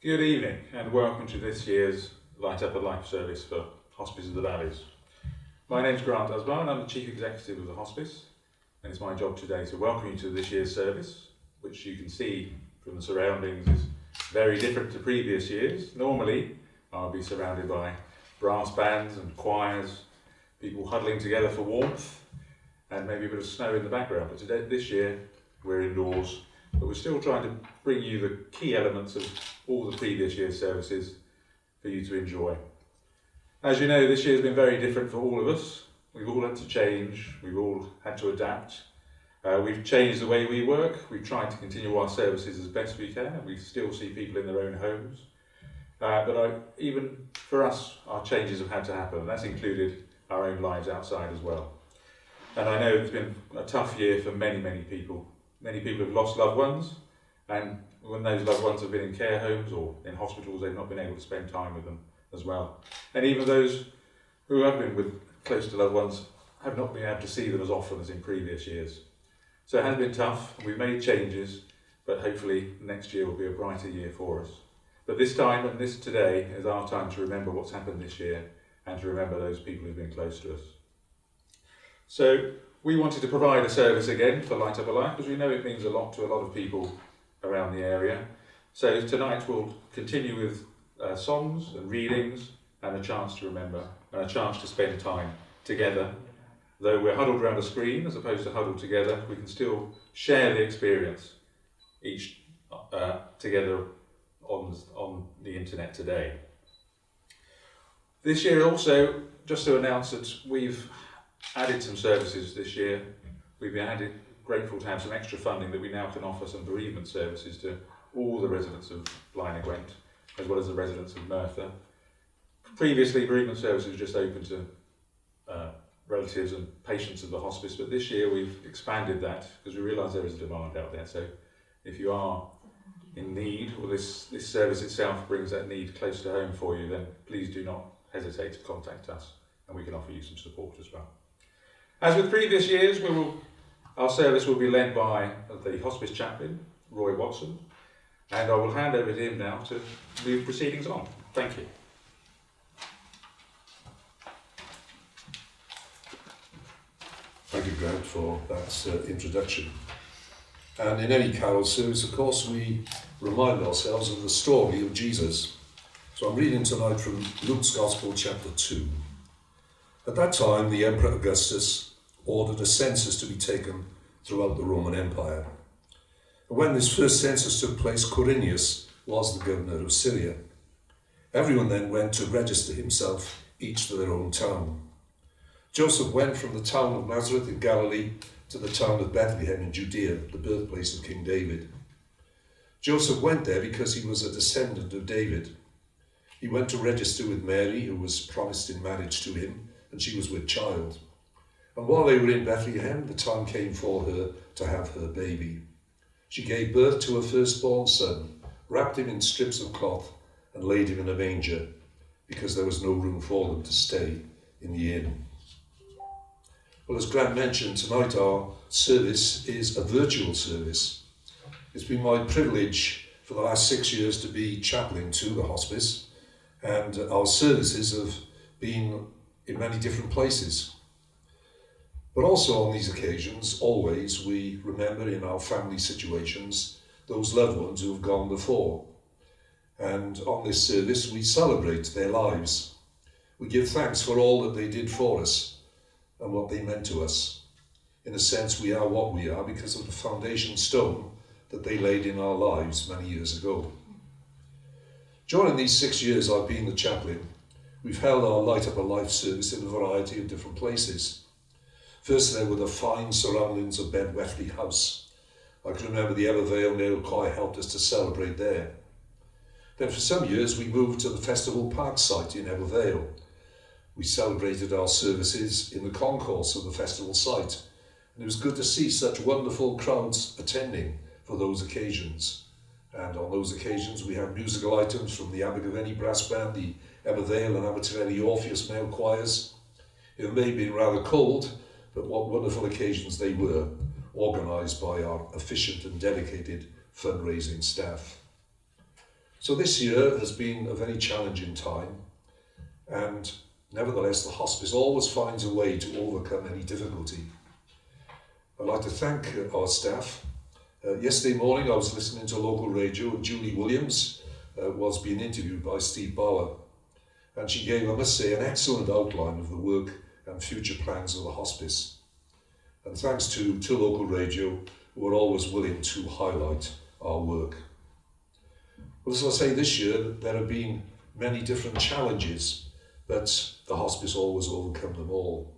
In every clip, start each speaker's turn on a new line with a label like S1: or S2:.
S1: Good evening and welcome to this year's Light Up a Life service for Hospice of the Valleys. My name's Grant Osborne and I'm the Chief Executive of the Hospice, and it's my job today to welcome you to this year's service, which you can see from the surroundings is very different to previous years. Normally I'll be surrounded by brass bands and choirs, people huddling together for warmth and maybe a bit of snow in the background, but this year we're indoors, but we're still trying to bring you the key elements of all the previous year's services for you to enjoy. As you know, this year's been very different for all of us. We've all had to change, we've all had to adapt. We've changed the way we work, we've tried to continue our services as best we can, and we still see people in their own homes. Even for us, our changes have had to happen, and that's included our own lives outside as well. And I know it's been a tough year for many, many people. Many people have lost loved ones, and when those loved ones have been in care homes or in hospitals, they've not been able to spend time with them as well. And even those who have been with close to loved ones have not been able to see them as often as in previous years. So it has been tough. We've made changes, but hopefully next year will be a brighter year for us. But this time and this today is our time to remember what's happened this year and to remember those people who've been close to us. So we wanted to provide a service again for Light Up a Life because we know it means a lot to a lot of people around the area. So tonight we'll continue with songs and readings and a chance to remember and a chance to spend time together. Though we're huddled around a screen as opposed to huddled together, we can still share the experience each together on the internet today. This year also, just to announce that we've added some services this year. We've been grateful to have some extra funding that we now can offer some bereavement services to all the residents of Blaenau and Gwent, as well as the residents of Merthyr. Previously, bereavement services were just open to relatives and patients of the hospice, but this year we've expanded that because we realise there is a demand out there. So if you are in need, or this service itself brings that need close to home for you, then please do not hesitate to contact us and we can offer you some support as well. As with previous years, our service will be led by the Hospice Chaplain, Roy Watson, and I will hand over to him now to move proceedings on. Thank you.
S2: Thank you, Grant, for that introduction. And in any carol service, of course, we remind ourselves of the story of Jesus. So I'm reading tonight from Luke's Gospel, chapter 2. At that time, the Emperor Augustus ordered a census to be taken throughout the Roman Empire. And when this first census took place, Quirinius was the governor of Syria. Everyone then went to register himself, each to their own town. Joseph went from the town of Nazareth in Galilee to the town of Bethlehem in Judea, the birthplace of King David. Joseph went there because he was a descendant of David. He went to register with Mary, who was promised in marriage to him, and she was with child. And while they were in Bethlehem, the time came for her to have her baby. She gave birth to her firstborn son, wrapped him in strips of cloth, and laid him in a manger, because there was no room for them to stay in the inn. Well, as Grant mentioned, tonight our service is a virtual service. It's been my privilege for the last 6 years to be chaplain to the hospice, and our services have been in many different places. But also on these occasions, always we remember in our family situations those loved ones who have gone before. And on this service we celebrate their lives. We give thanks for all that they did for us and what they meant to us. In a sense, we are what we are because of the foundation stone that they laid in our lives many years ago. During these 6 years I've been the chaplain, we've held our Light Up a Life service in a variety of different places. First, there were the fine surroundings of Bedwethley House. I can remember the Evervale Male Choir helped us to celebrate there. Then for some years we moved to the Festival Park site in Evervale. We celebrated our services in the concourse of the festival site, and it was good to see such wonderful crowds attending for those occasions. And on those occasions we had musical items from the Abergavenny Brass Band, the Evervale and Abertavelli Orpheus Male Choirs. It may have been rather cold, but what wonderful occasions they were, organised by our efficient and dedicated fundraising staff. So this year has been a very challenging time, and nevertheless the hospice always finds a way to overcome any difficulty. I'd like to thank our staff. Yesterday morning I was listening to local radio and Julie Williams was being interviewed by Steve Bauer, and she gave, I must say, an excellent outline of the work and future plans of the hospice. And thanks to local radio, who are always willing to highlight our work. Well, as I say, this year there have been many different challenges, but the hospice always overcome them all.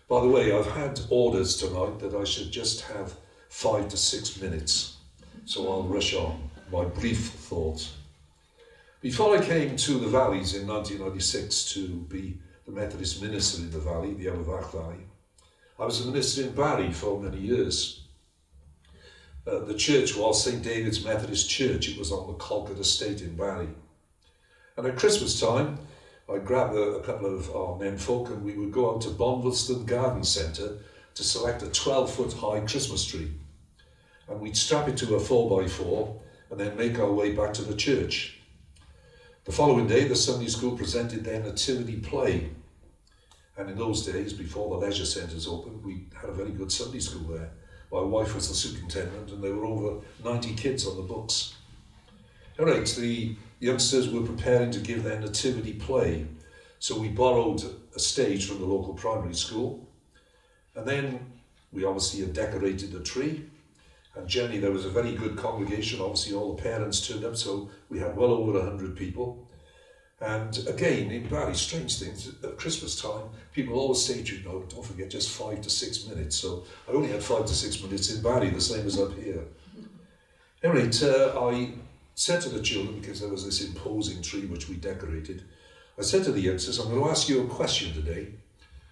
S2: By the way, I've had orders tonight that I should just have 5 to 6 minutes, so I'll rush on. My brief thoughts. Before I came to the Valleys in 1996 to be the Methodist minister in the Valley, the Aberfach Valley, I was a minister in Barry for many years. The church was St. David's Methodist Church. It was on the Colquitt Estate in Barry. And at Christmas time, I'd grab a couple of our menfolk and we would go out to Bonvilston Garden Centre to select a 12-foot high Christmas tree. And we'd strap it to a 4x4 and then make our way back to the church. The following day, the Sunday school presented their nativity play. And in those days, before the leisure centres opened, we had a very good Sunday school there. My wife was the superintendent and there were over 90 kids on the books. All right, the youngsters were preparing to give their nativity play. So we borrowed a stage from the local primary school. And then we obviously had decorated the tree. And generally there was a very good congregation. Obviously all the parents turned up, so we had well over 100 people. And again, in very strange things, at Christmas time, people always say to you, no, don't forget, just 5 to 6 minutes. So I only had 5 to 6 minutes in Barry, the same as up here. Anyway, I said to the children, because there was this imposing tree which we decorated, I said to the youngsters, I'm going to ask you a question today.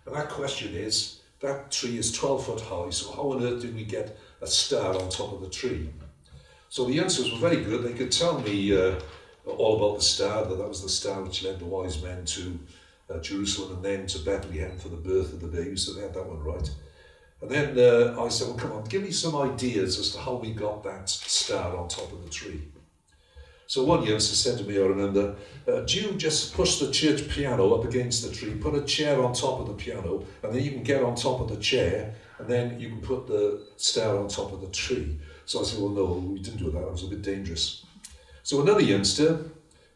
S2: And that question is, that tree is 12 foot high, so how on earth did we get a star on top of the tree? So the youngsters were very good. They could tell me all about the star, that was the star which led the wise men to Jerusalem and then to Bethlehem for the birth of the baby, so they had that one right. And then I said, well, come on, give me some ideas as to how we got that star on top of the tree. So one youngster said to me, I remember, do you just push the church piano up against the tree, put a chair on top of the piano, and then you can get on top of the chair, and then you can put the star on top of the tree. So I said, well, no, we didn't do that, it was a bit dangerous. So another youngster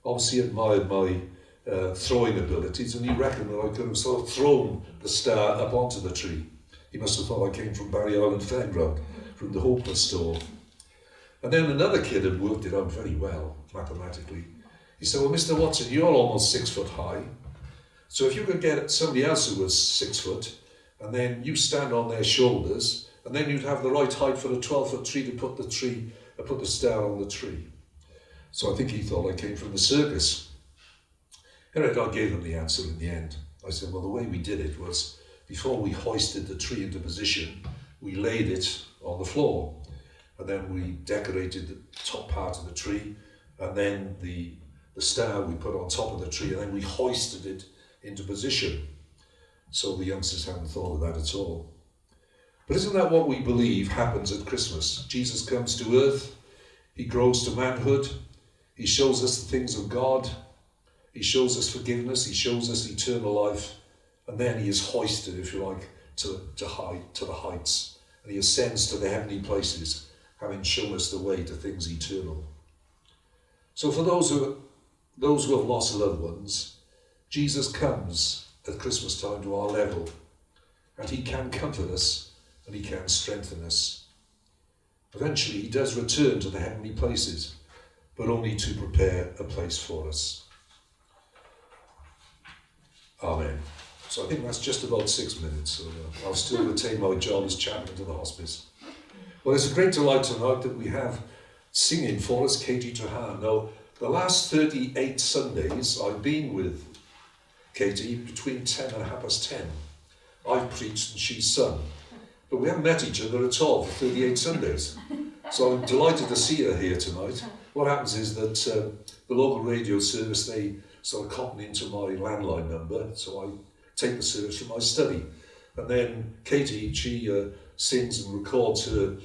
S2: obviously admired my throwing abilities, and he reckoned that I could have sort of thrown the star up onto the tree. He must have thought I came from Barry Island Fairground, from the Hopeless store. And then another kid had worked it out very well, mathematically. He said, well, Mr. Watson, you're almost 6 foot high. So if you could get somebody else who was 6 foot, and then you stand on their shoulders, and then you'd have the right height for a 12-foot tree to put the star on the tree. So I think he thought I came from the circus. Anyway, I gave him the answer in the end. I said, well, the way we did it was, before we hoisted the tree into position, we laid it on the floor. And then we decorated the top part of the tree, and then the star we put on top of the tree, and then we hoisted it into position. So the youngsters hadn't thought of that at all. But isn't that what we believe happens at Christmas? Jesus comes to earth, he grows to manhood, he shows us the things of God, he shows us forgiveness, he shows us eternal life, and then he is hoisted, if you like, to the heights, and he ascends to the heavenly places, having shown us the way to things eternal. So for those who have lost loved ones, Jesus comes at Christmas time to our level, and he can comfort us, and he can strengthen us. Eventually he does return to the heavenly places, but only to prepare a place for us. Amen. So I think that's just about 6 minutes, so I'll still retain my job as chaplain to the hospice. Well, it's a great delight tonight that we have singing for us Katie Trahan. Now, the last 38 Sundays I've been with Katie between 10 and 10:30. I've preached and she's sung. But we haven't met each other at all for 38 Sundays. So I'm delighted to see her here tonight. What happens is that the local radio service, they sort of cotton into my landline number, so I take the service from my study. And then Katie, she sings and records her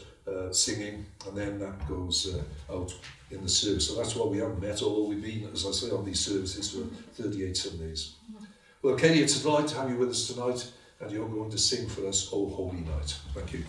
S2: singing, and then that goes out in the service. So that's why we haven't met, although we've been, as I say, on these services for 38 Sundays. Well, Katie, it's a delight to have you with us tonight, and you're going to sing for us, O Holy Night. Thank you.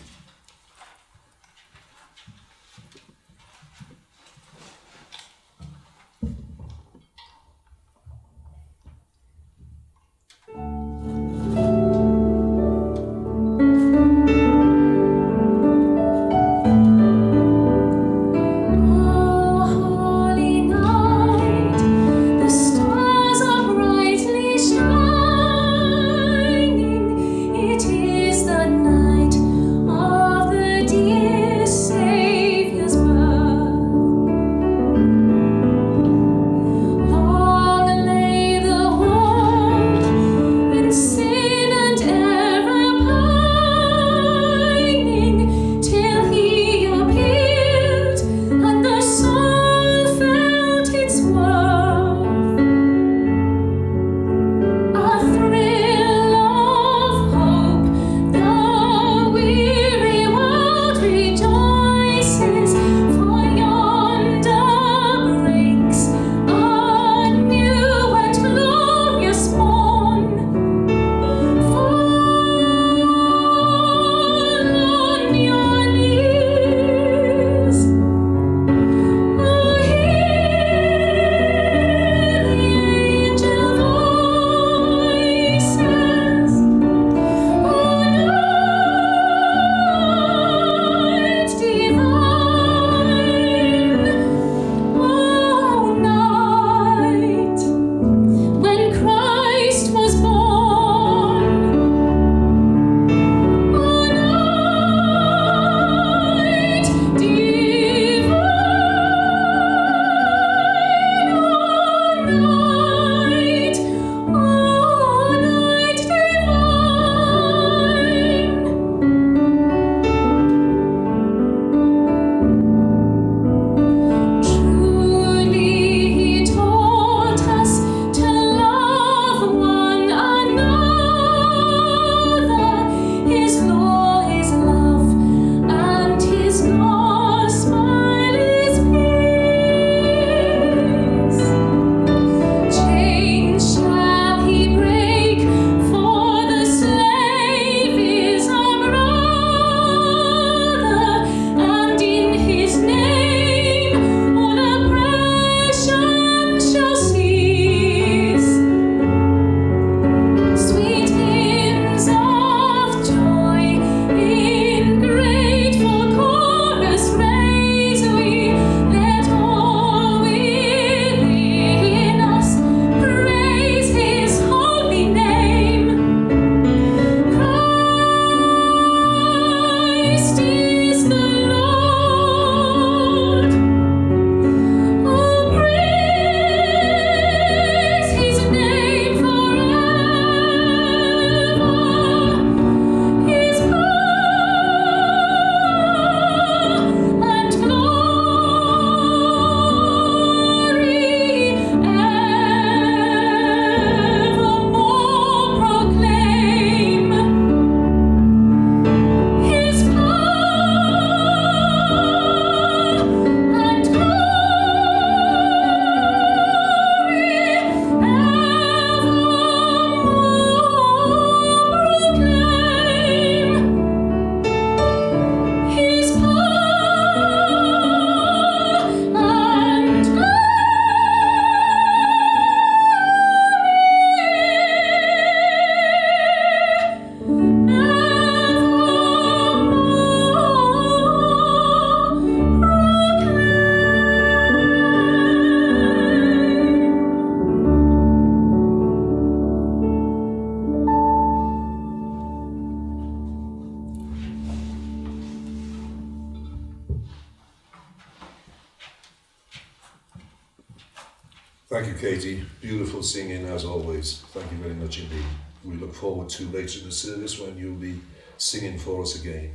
S2: Thank you, Katie. Beautiful singing as always. Thank you very much indeed. We look forward to later in the service when you'll be singing for us again.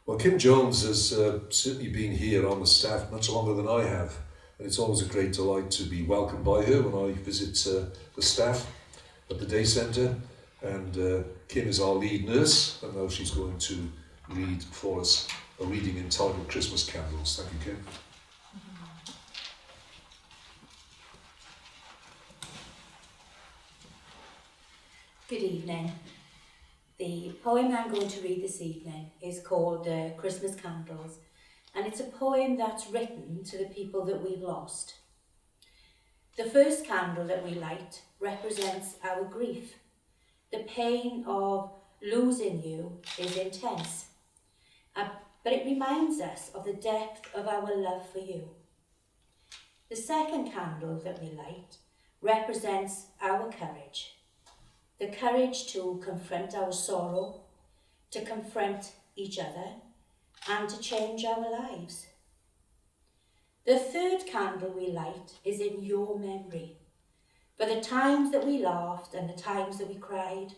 S2: Well, Kim Jones has certainly been here on the staff much longer than I have, and it's always a great delight to be welcomed by her when I visit the staff at the day centre. And Kim is our lead nurse, and now she's going to read for us a reading entitled Christmas Candles. Thank you, Kim.
S3: Good evening. The poem I'm going to read this evening is called Christmas Candles, and it's a poem that's written to the people that we've lost. The first candle that we light represents our grief. The pain of losing you is intense, but it reminds us of the depth of our love for you. The second candle that we light represents our courage. The courage to confront our sorrow, to confront each other, and to change our lives. The third candle we light is in your memory, for the times that we laughed and the times that we cried,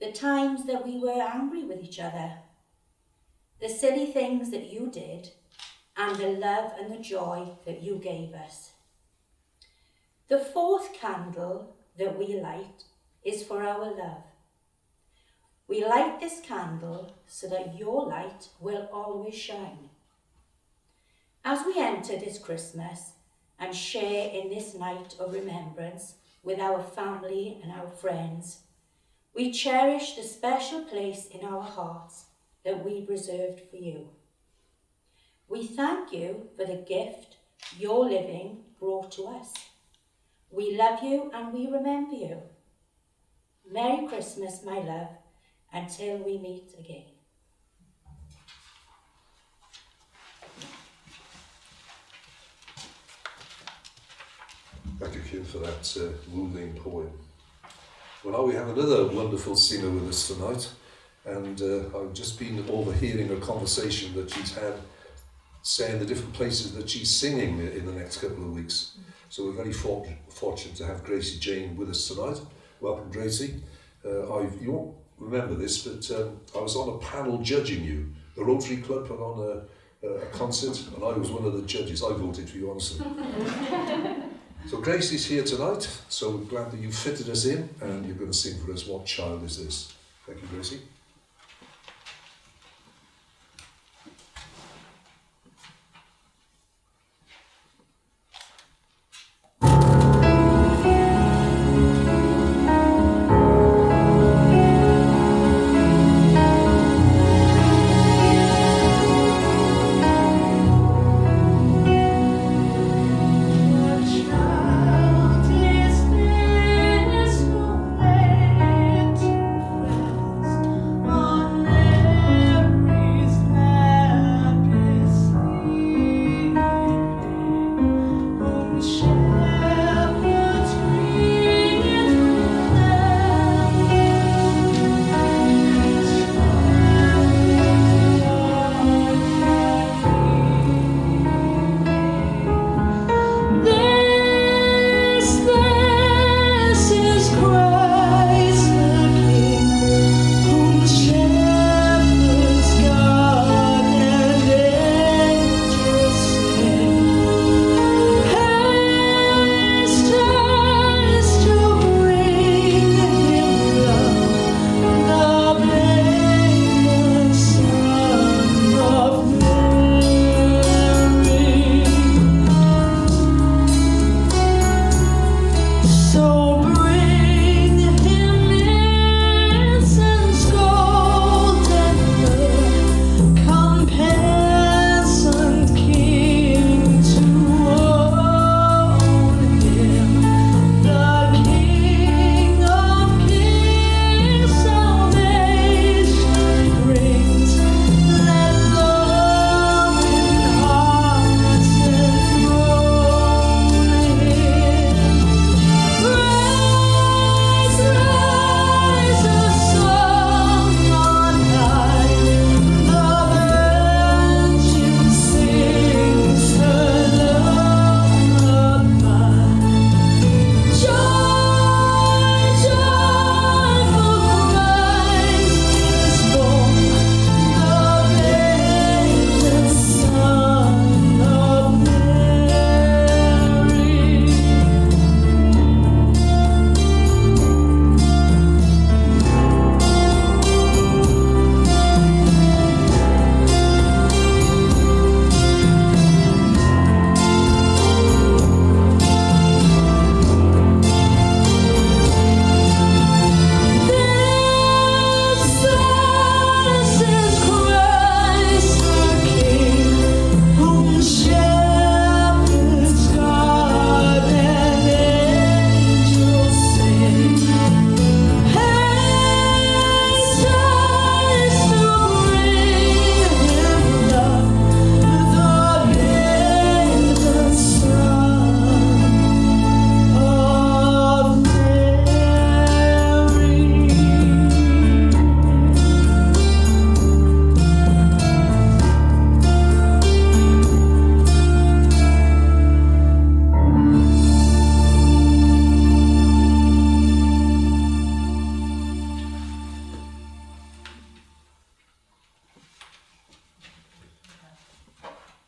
S3: the times that we were angry with each other, the silly things that you did, and the love and the joy that you gave us. The fourth candle that we light is for our love. We light this candle so that your light will always shine. As we enter this Christmas and share in this night of remembrance with our family and our friends, we cherish the special place in our hearts that we've reserved for you. We thank you for the gift your living brought to us. We love you and we remember you. Merry Christmas, my love, until we meet again.
S2: Thank you, Kim, for that moving poem. Well, now we have another wonderful singer with us tonight, and I've just been overhearing a conversation that she's had saying the different places that she's singing in the next couple of weeks. So we're very fortunate to have Gracie Jane with us tonight. Welcome, Gracie. You won't remember this, but I was on a panel judging you. The Rotary Club put on a concert, and I was one of the judges. I voted for you, honestly. So Gracie's here tonight, so we're glad that you fitted us in, and you're going to sing for us What Child Is This? Thank you, Gracie.
S4: Child is this who made rest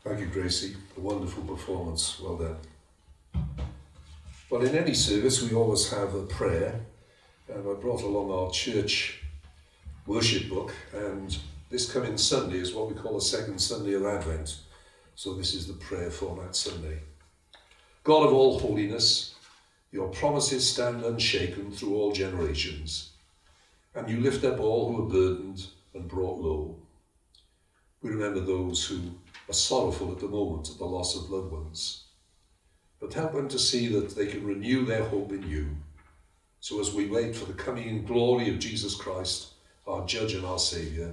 S2: Thank you, Gracie. A wonderful performance. Well done. Well, in any service, we always have a prayer, and I brought along our church worship book, and this coming Sunday is what we call the second Sunday of Advent. So this is the prayer for that Sunday. God of all holiness, your promises stand unshaken through all generations, and you lift up all who are burdened and brought low. We remember those who are sorrowful at the moment at the loss of loved ones, but help them to see that they can renew their hope in you. So as we wait for the coming in glory of Jesus Christ, our Judge and our Saviour,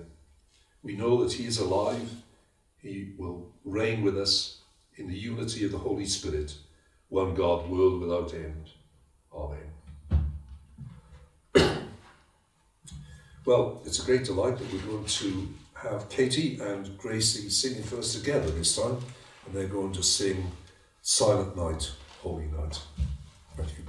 S2: we know that he is alive. He will reign with us in the unity of the Holy Spirit, one God, world without end. Amen. Well, it's a great delight that we're going to have Katie and Gracie singing for us together this time, and they're going to sing Silent Night, Holy Night. Thank you.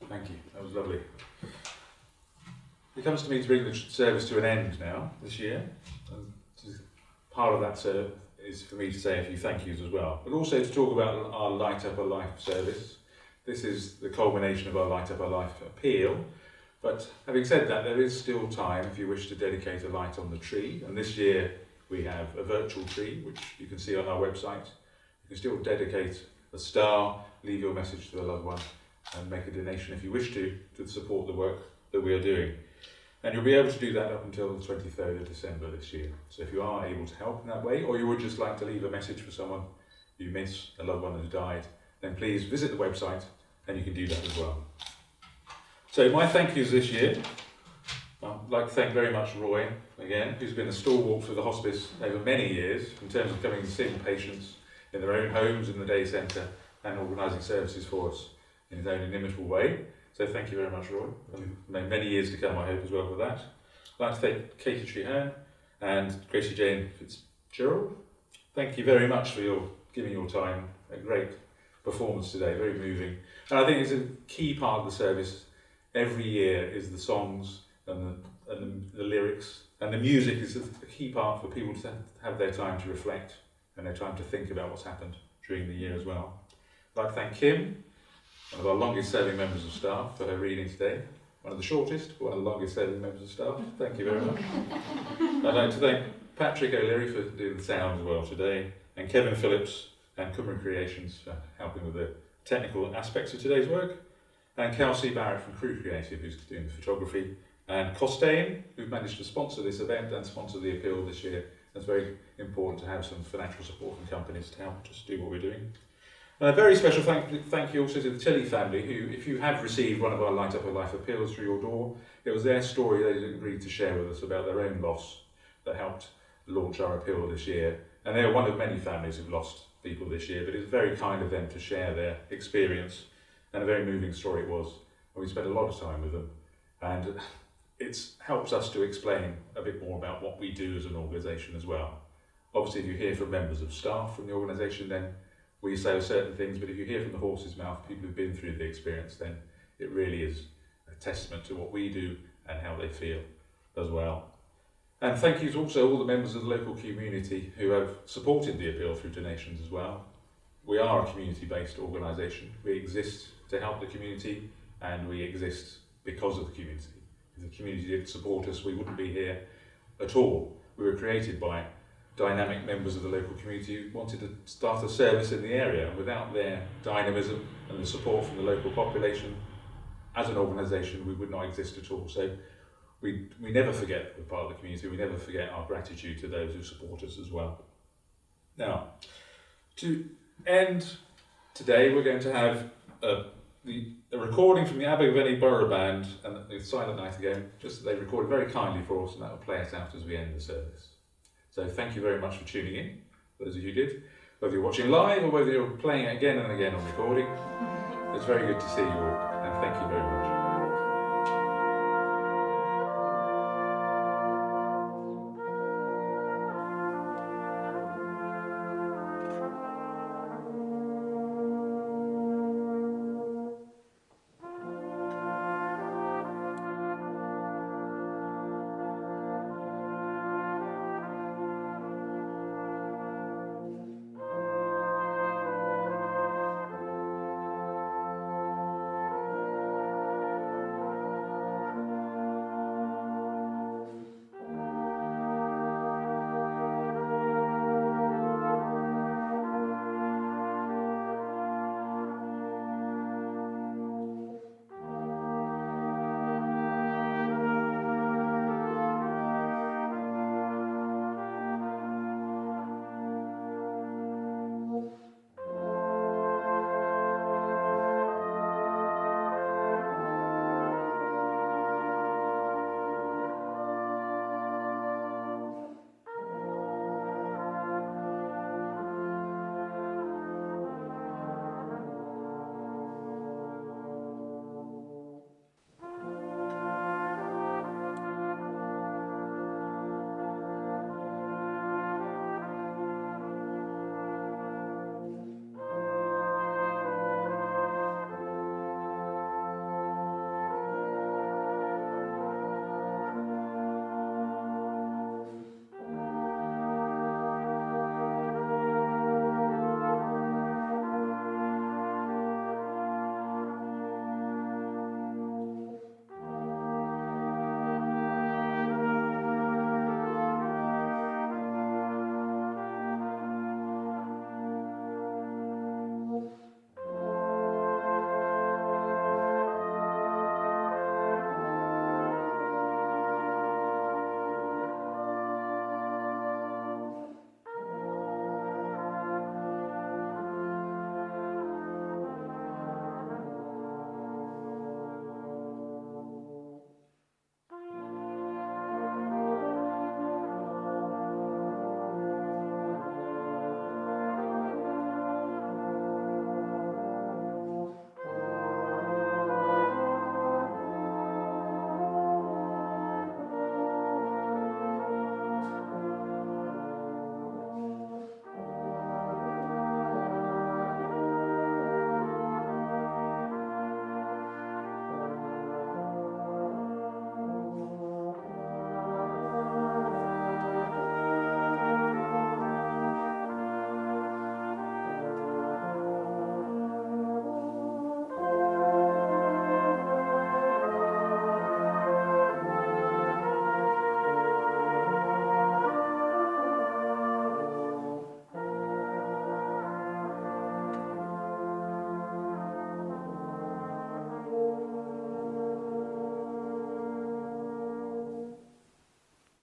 S1: Thank you. That was lovely. It comes to me to bring the service to an end now this year. And part of that is for me to say a few thank yous as well, but also to talk about our Light Up a Life service. This is the culmination of our Light Up a Life appeal. But having said that, there is still time if you wish to dedicate a light on the tree. And this year we have a virtual tree, which you can see on our website. You can still dedicate a star, leave your message to a loved one, and make a donation if you wish to support the work that we are doing. And you'll be able to do that up until the 23rd of December this year. So if you are able to help in that way, or you would just like to leave a message for someone you miss, a loved one who's died, then please visit the website and you can do that as well. So my thank yous this year, I'd like to thank very much Roy, again, who's been a stalwart for the hospice over many years in terms of coming and seeing patients in their own homes in the day centre and organising services for us in his own inimitable way. So thank you very much, Roy. Many years to come, I hope, as well for that. I'd like to thank Katie Trehearn and Gracie Jane Fitzgerald. Thank you very much for giving your time. A great performance today, very moving. And I think it's a key part of the service. Every year is the songs and the lyrics, and the music is a key part for people to have their time to reflect and their time to think about what's happened during the year as well. I'd like to thank Kim, one of our longest serving members of staff, for her reading today. One of the shortest, but one of the longest serving members of staff. Thank you very much. I'd like to thank Patrick O'Leary for doing the sound as well today, and Kevin Phillips and Cumberland Creations for helping with the technical aspects of today's work, and Kelsey Barrett from Crew Creative, who's doing the photography, and Costain, who've managed to sponsor this event and sponsor the appeal this year. It's very important to have some financial support from companies to help us do what we're doing. And a very special thank you also to the Tilley family, who, if you have received one of our Light Up a Life appeals through your door, it was their story they agreed to share with us about their own loss that helped launch our appeal this year. And they are one of many families who've lost people this year, but it's very kind of them to share their experience, and a very moving story it was. And we spent a lot of time with them, and it helps us to explain a bit more about what we do as an organisation as well. Obviously, if you hear from members of staff from the organisation, then we say certain things, but if you hear from the horse's mouth, people who've been through the experience, then it really is a testament to what we do and how they feel as well. And thank you to also all the members of the local community who have supported the appeal through donations as well. We are a community-based organisation. We exist to help the community, and we exist because of the community. If the community didn't support us, we wouldn't be here at all. We were created by dynamic members of the local community who wanted to start a service in the area, and without their dynamism and the support from the local population, as an organisation, we would not exist at all. So we never forget we're part of the community. We never forget our gratitude to those who support us as well. Now, to end today, we're going to have a recording from the Abergavenny Borough Band and the Silent Night again, just that they recorded very kindly for us, and that will play us out as we end the service. So thank you very much for tuning in, those of you who did, whether you're watching live or whether you're playing it again and again on recording. It's very good to see you all, and thank you very much.